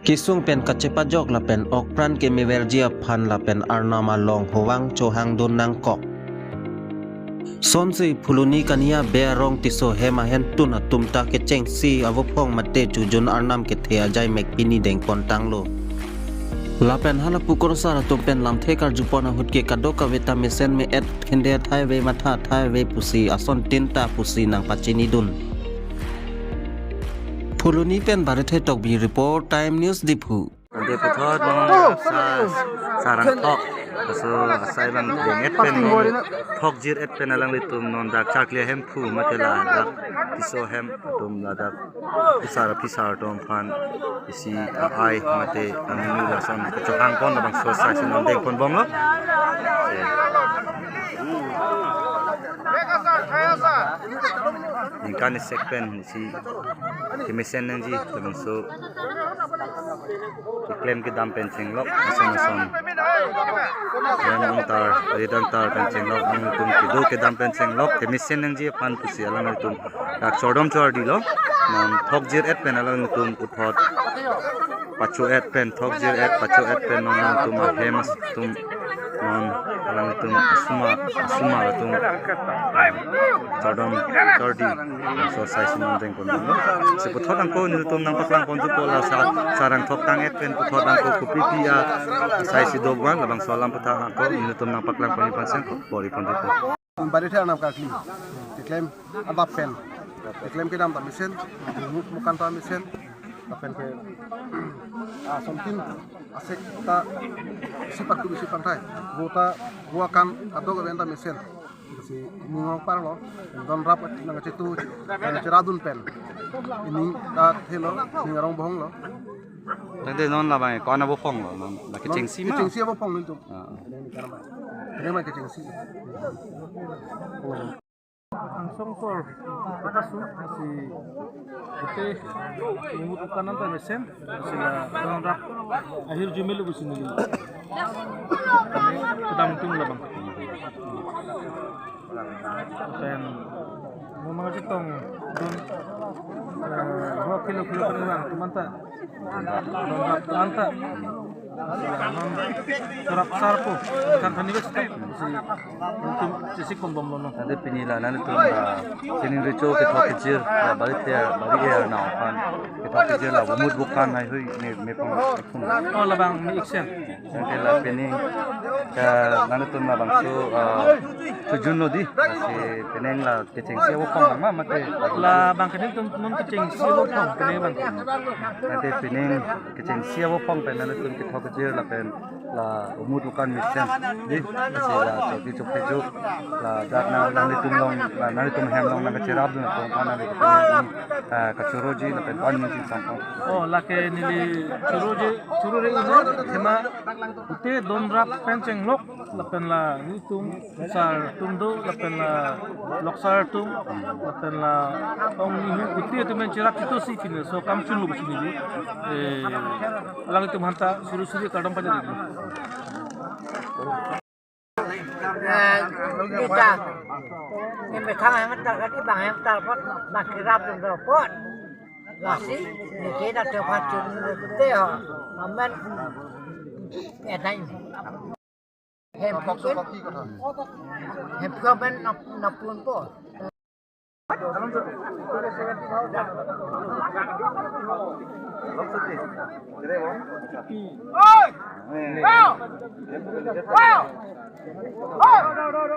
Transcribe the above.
Kisung pen kacepajok la pen okpran ke meverjia phan la pen arnama long howang chohang don nang kok. Sonsi phuluni kania berong tiso hema hen tun atumta ke chengsi avopong mate chujun arnam ke thea jai mekpini deng kontang lo. Lapen hala pukor sara pen lam thekar jupona hutke kadoka veta mesen me et hende thai ve matha thai ve pusi ason tinta pusi nang pachini dun. Phuluni pen barethe tokbi report time news diphu. Ante puthot mong sarang thok so sai bang denget pen thok jir et pen alang litum non dak chakle hem phu matela dak tiso hem tum la dak pisar tom phan isi ai mate aninu la son chohang kon bang so sai sin deng kon bong lo ikan sekpen si kimisen nang ji bang so claim ke dam pencing lok ason yang antar ridang tar pencing lok ang tum kido ke dam pencing lok ke mesin nang ji pan pusi alang tum dak chodom chor di lo non thok jir et pen alang tum uthot pachu et pen thok jir et pachu et pen non tum hemas tum non alang tum asuma tum chodom chor di so size non deng kon lo se puthot ang ko ni tum nang paklang kon tu pola sarang thok tang et pen puthot ang ko kupipia size dobwan labang solam puthang ko ni tum nang paklang kon pansen ko bori kon tu Bari thang nam kakli diklaim abap pen diklaim ke dam ta misen mukan ta misen pen ke something asek ta sipak tu sipak thai gua kan atau ke benta misen si mungok par lo don rap nang cetu nang ceradun pen ini ta thelo singarong bohong lo tade non la bai kon abo phong lo la ke chengsi ma chengsi abo phong nil tu ini mah ke chengsi langsung for patasu si ite imut kanan ta mesen sila don rap akhir jumel bu sini kedam tung labang dan mau mengaji tong don 2 kilo penuang teman tak don rap anta sarap sarpo kan taniwes si untuk sisi kombom lono ade pinila nan tum sinin richo ke thok jir bari na pan ke thok jir la umut bukan hai hui me pong oh labang mi iksen ke la pening ka nan tum la bang so junno di si peneng la ke cheng se wo pong ma mate la bang kening tum non kecing siwo pong kening bang ade peneng ke cheng se wo pong pe nan tum ke thok jir la pen la umut bukan misen di si la choki choki jo la dak na nan tum long la nan tum hem long na cherab na pong kana ni ka choroji la pen pan ni sam oh la ke nili churure ino thema ute don rap penceng lok la pen la ni tum sar tum do la pen la loksar tum la pen la ong ni ute tu men chirak itu si fin so kam chun lu sini di lang itu hanta suru kadam pa jadi kita ini thang yang tak kati bang yang tak pot nak kirap tu pot lasi ni kita dapat cun tu aman edan hem pokin hem komen napun po Oi!